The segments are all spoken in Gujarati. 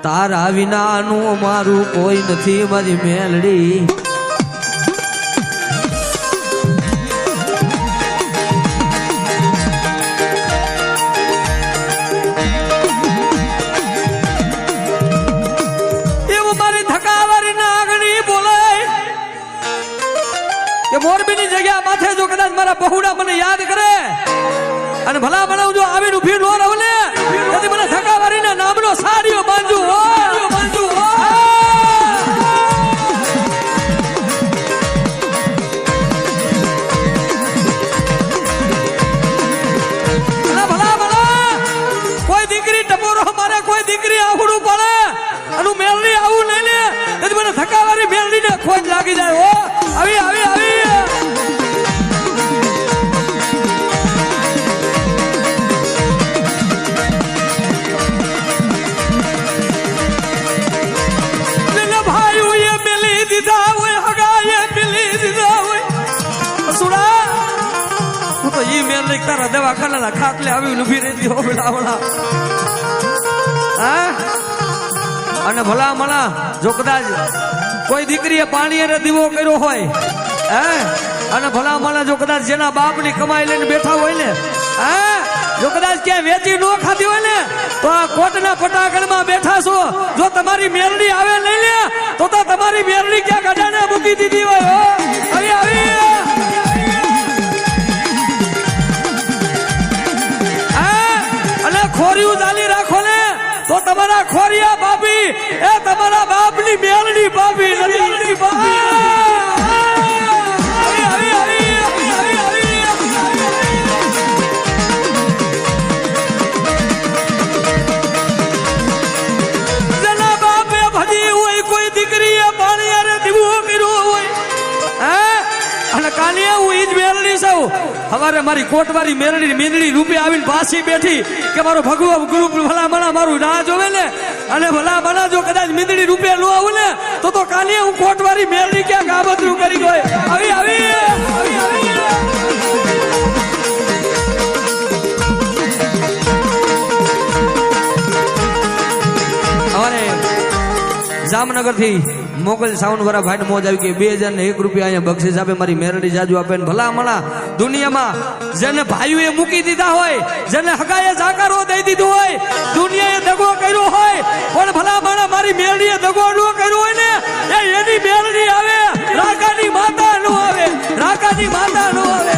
તારા વિનાનું મારું કોઈ નથી મારી મેલડી. મોરબીની જગ્યા માથે જો કદાચ મારા બહુડા મને યાદ કરે અને ભલા ભલા જો આવીને ઉભી ન રહું ને તેથી મને ધક્કાવારીના નામનો સાડીઓ બાંધુ ભલા ભલા કોઈ દીકરી ટપોરો મારે કોઈ દીકરી આવડું પડે અને મેલડી આવું લઈ લે તેથી મને ધક્કાવારી મેલડી ને ખોજ લાગી જાય. ઓ આવી આવી આવી તારા દવાખાના ખાટલે આવી ઉભી રહેતી હો બેલા અને ભલા મણા જો કદાચ કોઈ દીકરીએ પાણીએ દીવો કર્યો હોય અને ભલા મણા જો કદાચ જેના બાપની કમાઈ લઈને બેઠા હોય ને જો કદાચ ક્યાંય વેચી ન ખાતી હોય ને તો આ કોટના પટાગણમાં બેઠા છો જો તમારી મેલડી આવે લઈ લે તો તમારી મેલડી ક્યાં ગઢાને મૂકી દીધી હોય. આવી આવી ખોરિયું ચાલી રાખો ને તો તમારા ખોરિયા બાપી એ તમારા બાપની મેલડી બાપી મેલડી બાપી. જેના બાપે ભજી હોય કોઈ દીકરીએ પાણી અરે દીવો કર્યો હોય અને કાલે હું ઈ જ મેલડી છું. હવારે મારી કોટવારી મેલડી મીંદડી રૂપે આવીને પાછી બેઠી કે મારો ભગવાન ગુરુ ભલા મણા મારું ના જોવે ને અને ભલા મણા જો કદાચ મીંદડી રૂપે લો આવું ને તો કાલે હું કોટવારી મેલડી ક્યાં કાબતરું કરી ગઈ. આવી આવી હવારે જામનગર થી મોગલ સાઉન્ડ વાળા ભાઈ મોજ આવી ગઈ 2001 રૂપિયા અહીંયા બક્ષિસ આપે મારી મેરડી જાજુ આપે ને ભલા મણા દુનિયામાં જેને ભાઈઓએ મૂકી દીધા હોય જેને હગાએ જાકારો દઈ દીધો હોય દુનિયાએ દગો કર્યો હોય પણ ભલા મણા મારી મેરડીએ દગો ન કર્યો હોય ને એની મેરડી આવે રાકાની માતા નો આવે રાકાની માતા નો આવે.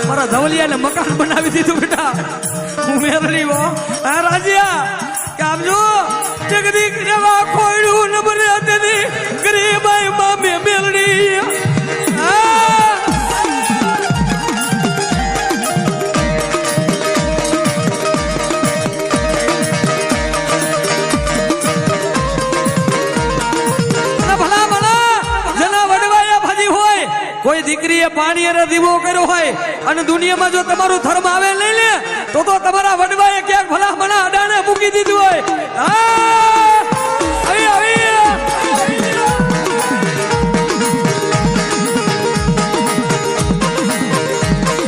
મારા ધવલિયાને મકાન બનાવી દીધું બેટા હું મેરડી રાજ્યા કે આમ જો જગદીક રેવા ખોડ્યું નબરે હતી ગરીબાઈ મામે મેરડી કોઈ દીકરીએ પાણી અને દીવો કર્યો હોય અને દુનિયામાં જો તમારું ધર્મ આવે લઈ લે તો તમારા વડવાએ ક્યાંક ભલા મણા અડાને મૂકી દીધું હોય. આવી આવી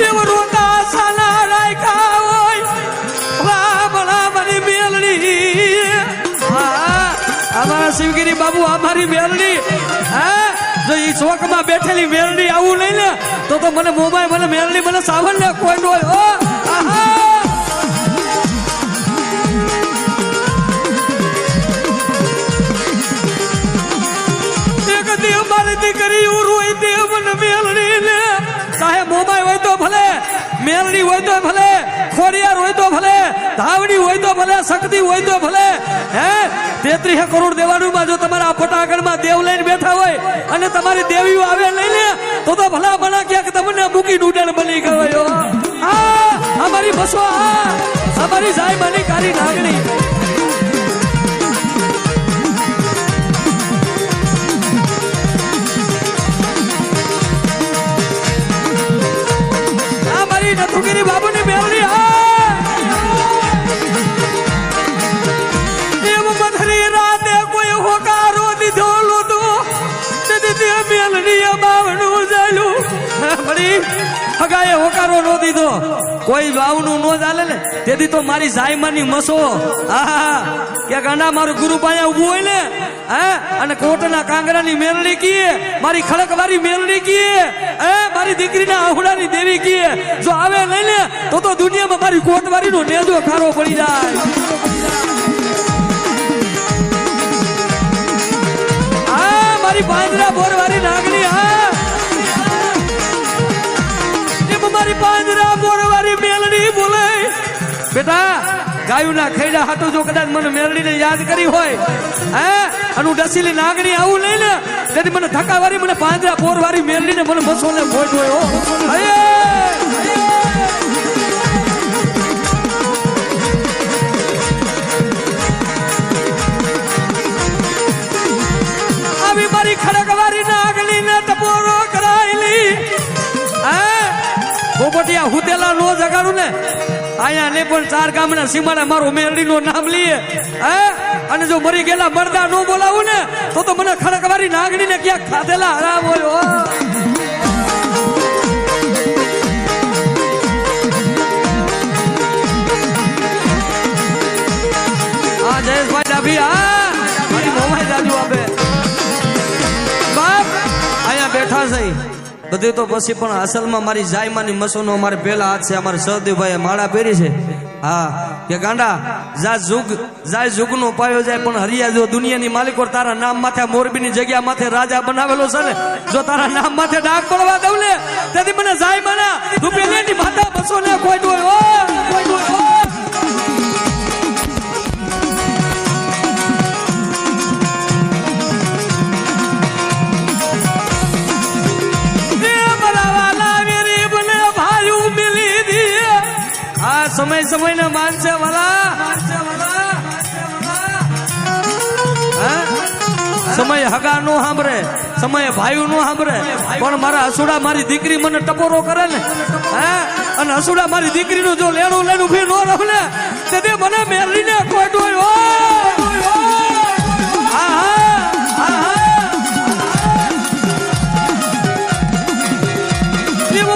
દેવ રોતા સાલા રાયકા હોય ભલા મારી મેલડી અમારા શિવગીરી બાબુ અમારી મેલડી જો ઈ ચોકમાં બેઠેલી મેલડી આવું નહીં ને તો મને મોબાઈલ મને મેલડી મને સાવન ને કોઈ હોય. એક દેવ મારી દીકરી ઉરું દેવ મને મેલડી ને ચાહે મોબાઈલ હોય તો ભલે મેલડી હોય તો ભલે ખોડિયાર હોય તો ભલે ધાવડી હોય તો ભલે શક્તિ હોય તો ભલે 33 કરોડ દેવાનું માં જો તમારા ફટાકડમાં દેવ લઈને બેઠા હોય અને તમારી દેવીઓ આવે લઈ લે તો ભલા ભલા ક્યાંક તમને મૂકી ડૂડણ બની ગયો. અમારી બસો અમારી સાહેબાની કારી નાગણી અમારી નથુગીરી બાબુની મેલડી રાતે કોઈ હોકારો દીધો લોતો મેલડી મેલડીએ બાવણું ચાલ્યું મળી હગાએ હોકારો નો દીધો કોઈ બાવનું નો ચાલે ને તેથી તો મારી જાયમાની મસો આહા કે ગાંડા મારું ગુરુ પાયા ઉભું હોય ને હે અને કોટના કાંગરાની મેલડી કીએ મારી ખડકવારી મેલડી કીએ હે મારી દીકરીના આહુડાની દેવી કીએ જો આવે લઈ લે તો દુનિયામાં મારી કોટવારીનો નેજો ખારો પડી જાય આ મારી પાંજરા બોરવારી નાગણી હા મારી પાંજરા બોરવારી મેલડી બોલે બેટા ગાયુના ખૈડા હાટું જો કદાચ મને મેલડીને યાદ કરી હોય હે અનુ ડસીલી નાગણી આવું લઈ લે તેથી મને ધક્કાવારી મને પાંજરા બોરવારી મેલડીને મને મસોલે ભોજ હોય હો આવી મારી ખડકવારી નાગણીને ટપોરો કરાયેલી હે પોપટિયા હુતેલા નો જગાડું ને આયા ને પણ 4 ગામના સીમાડા મારું મેલડીનું નામ લઈએ હે અને જો મરી ગયેલા મરદા નો બોલાવું ને તો મને ખડકવારી નાગણીને ક્યાંક ખાધેલા હરામ હોય હા જયેશભાઈ ડાભી હા મારી મોમાઈ દાદુ આપે બાપ અહીંયા બેઠા છે બધું તો પછી પણ અસલમાં મારી જાયમાની મસોનો અમારે પેલા હાથ છે અમારે સહદેવભાઈ માળા પહેરી છે હા કે ગાંડા જાય જુગનો પાયો જાય પણ હરિયા જો દુનિયાની માલિકો તારા નામ માથે મોરબીની જગ્યા માથે રાજા બનાવેલો છે ને જો તારા નામ માથે ડાક પડવા દઉં ને તેથી મને જાયમાના રૂપિયાની માથા મસોને કોઈ હોય કોઈ હોય સમય ને માનશે વાલા સમય હગા નો સાંભળે સમય ભાઈ નો સાંભળે પણ મારા હસુડા મારી દીકરી મને ટપોરો કરે ને હે અને હસુડા મારી દીકરીનું જો લેણું લેણું ભી નો રહું ને તે મને મેળવીને ખોટ હોય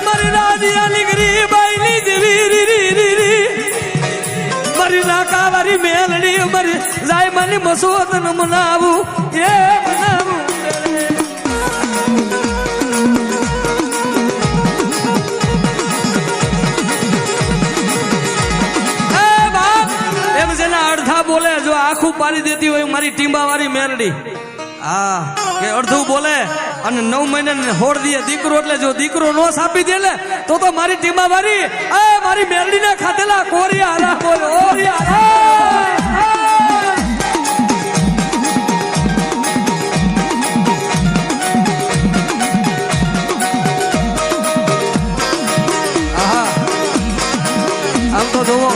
મારી રાધિયા નીકળી બાઈની જેવી મારી નાકાવારી મેલડી મારી જાયમાની મસોદન મનાવું એ મનાવું એમ જેના અડધા બોલે જો આખું પાડી દેતી હોય મારી ટીંબાવાળી મેલડી હા કે અડધું બોલે અને 9 મહિને હોડ દે દીકરો એટલે જો દીકરો નો સાપી દે ને તો મારી ટીમા મારી મેરડીને ખાધેલા કોરિયા હારા બોલો આમ તો જોવો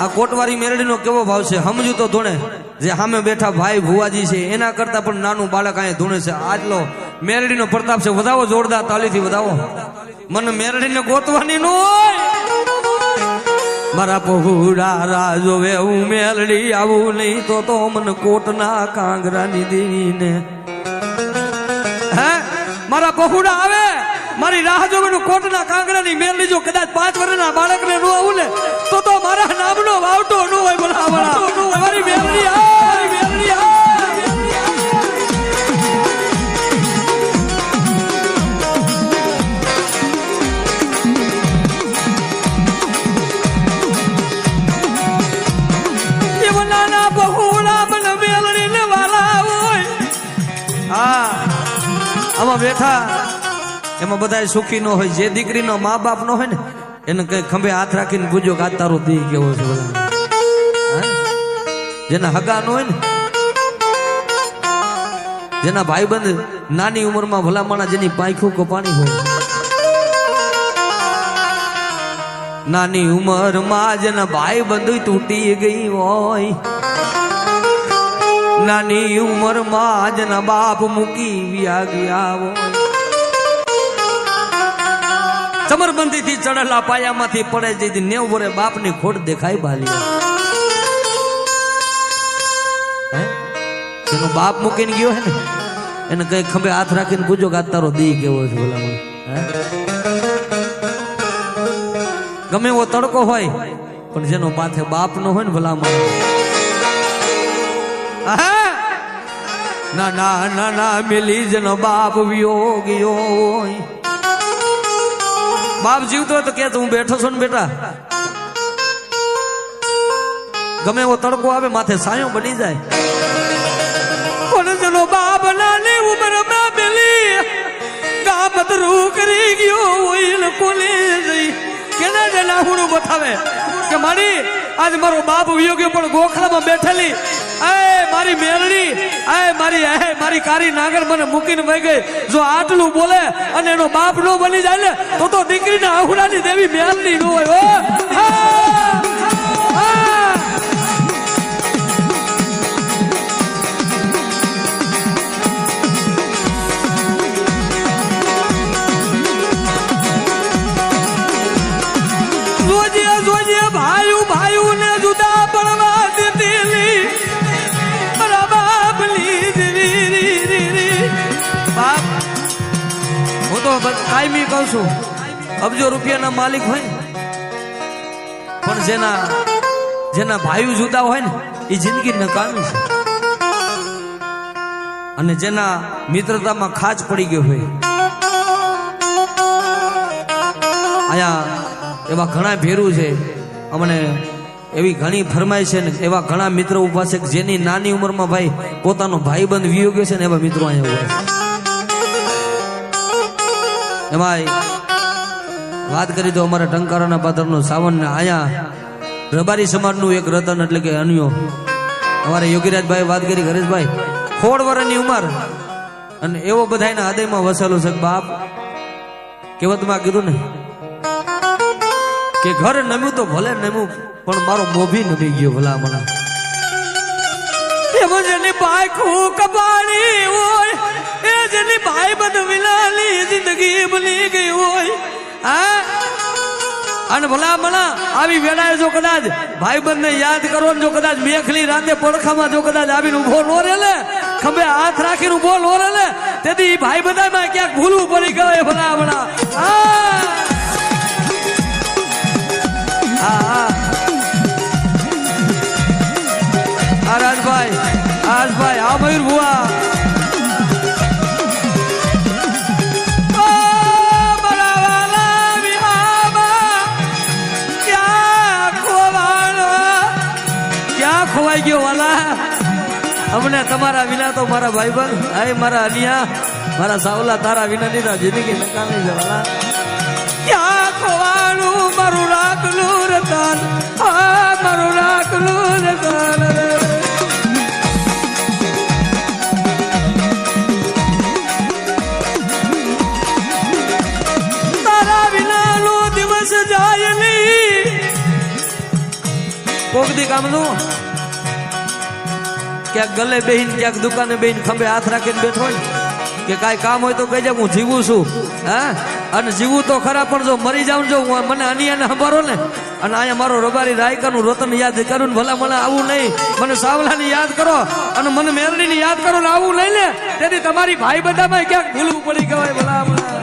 આ કોટવારી મેરડીનો કેવો ભાવ છે સમજુ તો ધોણે જે સામે બેઠા ભાઈ ભુવાજી છે એના કરતા પણ નાનું બાળક અહીંયા ધૂણે છે આજલો મેરડીનો પ્રતાપ છે વધાવો જોરદાર તાલીથી વધાવો મને મેરડીને ગોતવાની નો મારા પહોળા રાજો હું મેરડી આવું નહીં તો મને કોટના કાંગરાની દેવીને હે મારા પહોળા આવે મારી રાહ જોવાનું કોટના કાંગરાની મેરડી જો કદાચ 5 વર્ષના બાળકને નો આવું ને તો મારા નામનો વાવટો નો હોય બોલા મારી મેરડી આમાં બેઠા એમાં બધા સુખી નો હોય જે દીકરીનો મા બાપ નો હોય ને એને કઈ ખંભે હાથ રાખીને પૂછો કે આ તારો દી કેવો છે બધા જેના હગા નો હોય ને જેના ભાઈબંધ નાની ઉંમરમાં ભલામણા જેની પાંખું કપાણી હોય નાની ઉંમરમાં જેના ભાઈબંધ તૂટી ગઈ હોય નાની ઉંમરમાં જેના બાપ મૂકી ગયા હોય ચમરબંધી થી ચડેલા પાયામાંથી પડે જઈ 90 વર્ષે બાપની ખોટ દેખાય બાલી એનો બાપ મૂકીને ગયો હે ને એને કઈ ખંભે હાથ રાખીને પૂછો કે આ તારો દી કેવો છે ભલામણ. ગમે એવો તડકો હોય પણ જેનો માથે બાપ નો હોય ને ભલામણ, ના ના ના ના મિલી જેનો બાપ વિયોગીઓ હોય. બાપ જીવતો હોય તો કે હું બેઠો છું ને બેટા. ગમે એવો તડકો આવે માથે સાયો બની જાય, પણ જેનો બાપ નાની ઉંમરમાં મેલી ગામતરું કરી ગયો હોય કોને જઈ કેને જેના હુણું બતાવે કે મારી આજ મારો બાપ વિયો ગયો પણ ગોખલામાં બેઠેલી એ મારી મેરડી એ મારી કારી નાગર મને મૂકીને વહી ગઈ. જો આટલું બોલે અને એનો બાપ નો બની જાય ને તો દીકરીના આહુડાની દેવી મેરડી નો હોય. ભાઈ ને જુદા પડવા દીધી મારા બાપ બાપ. હું તો કાયમી કહું છું, અબજો રૂપિયાના માલિક હોય પણ જેના ભાઈઓ જુદા હોય ને એ જિંદગી નકામી છે. અને જેના મિત્રતામાં ખાચ પડી ગયો હોય, આયા એવા ઘણા ભેરું છે. અમને એવી ઘણી ફરમાય છે ને એવા ઘણા મિત્રો ઉભા છે જેની નાની ઉંમરમાં ભાઈ પોતાનો ભાઈબંધ વિયો ગયો છે ને એવા મિત્રો અહીંયા ઉભા છે. એમાં વાત કરી તો અમારા ટંકારાના પાદરનો સાવન ને અહીંયા રબારી સમાજનું એક રતન એટલે કે અન્યો અમારે યોગીરાજભાઈ વાત કરી, હરેશભાઈ 16 વર્ષની ઉંમર અને એવો બધાના હૃદયમાં વસેલો છે. બાપ કહેવતમાં કીધું ને કે ઘર નમ્યું તો ભલે નમ્યું પણ મારો મોભી નમી ગયો ભલા મને. એવો જેની ભાઈ ખૂબ કબાડી હોય એ જેની ભાઈ બંધ વિનાની જિંદગી બની ગઈ હોય. અને ભલા મણા આવી વેળાએ જો કદાચ ભાઈ બંધ ને યાદ કરો ને જો કદાચ મેખલી રાંધે પડખામાં જો કદાચ આવીને ઉભો નો રેલે, ખંભે હાથ રાખીને ઉભો નો રેલે, તેથી ભાઈ બધામાં ક્યાંક ભૂલવું પડી ગયું ભલા મણા. રાજભાઈ આ મયુર ભુવા ક્યાં ખોવાઈ ગયો વાલા. અમને તમારા વિના તો મારા ભાઈબંધ આય મારા અનિયા મારા સાવલા તારા વિના ની જિંદગી નકામી છે વાલા. ક્યાં ખોવાનું મારું રાખલું રતન, મારું રાખલું રતન. તારા વિનાનો દિવસ જાય નહીં. કોક દી કામ નું ક્યાંક ગલે બેહીન ક્યાંક દુકાને બેહીન ખંભે હાથ રાખીને બેઠો હોય કે કાંઈ કામ હોય તો કહેજે હું જીવું છું. અને જીવું તો ખરા પણ જો મરી જાઉં જો મને અનિયાને સંભાળો ને અને અહીંયા મારો રબારી રાયકાનું રતન યાદ કરું ને ભલા મને આવું નહીં, મને સાવલાની યાદ કરો અને મને મેરડીની યાદ કરો ને આવું નહીં ને તેથી તમારી ભાઈ બધામાં ક્યાંક ભૂલવું પડી ગવાય ભલા ભલા.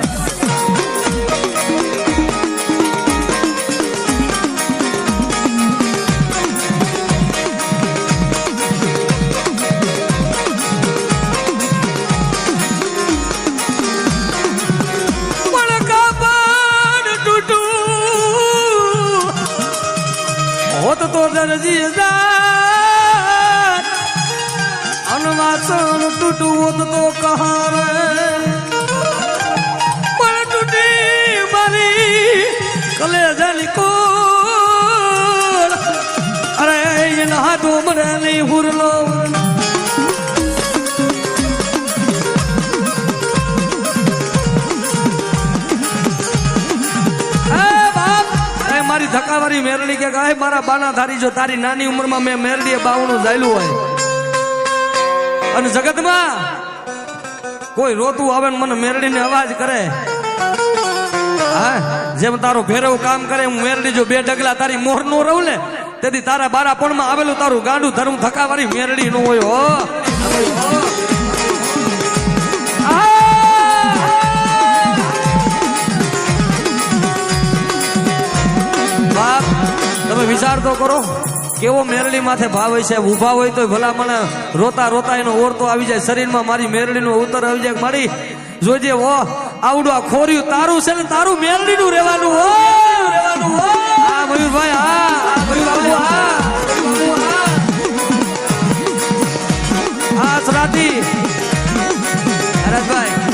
તો દરજી અનવાસણ તૂટું હોત તો કહા રે પણ તૂટી મારી કલેજાની કોર. અરે એના હાથો મને નહીં હુરલો. મારી ધક્કાવાળી મેરડી કે ગાય મારા બાના ધારી જો તારી નાની ઉંમરમાં મેં મેરડીએ બાવણું ઝાલ્યું હોય અને જગતમાં કોઈ રોતું આવે ને મને મેરડીને અવાજ કરે, હા જેમ તારો ભેરવ કામ કરે હું મેરડી જો બે ડગલા તારી મોર નો રહું ને તેથી તારા બારા પણમાં આવેલું તારું ગાંડું ધર્મ ધક્કાવાળી મેરડી નો હોય. વિચાર તો કરો કેવો મેરડી માથે ભાવ હોય છે ઊભા હોય તો ભલા મને રોતા રોતા એનો ઓરતો આવી જાય શરીરમાં મારી મેરડીનો ઉતર આવી જાય મારી જોજે ઓ આવડું આ ખોર્યું તારું છે ને તારું મેરડીનું રહેવાનું હો હા મયુરભાઈ હા મયુરભાઈ હા સરાતી હરેશભાઈ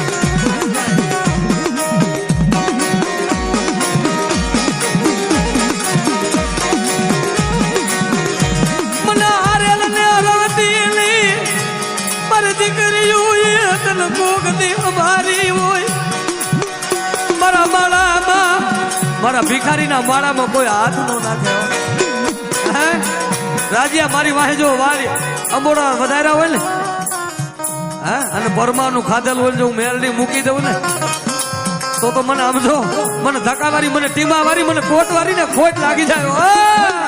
મારા ભિખારીના માળામાં કોઈ હાથ નો નાખે હે રાજ્યા મારી વાહે જો વારી અંબોડા વધાર્યા હોય ને હે અને પરમાનું ખાધેલું હોય હું મેલડી મૂકી દઉં ને તો મને સમજો મને ધક્કા વારી મને ટીમા વારી મને કોટ વારી ને ખોટ લાગી જાય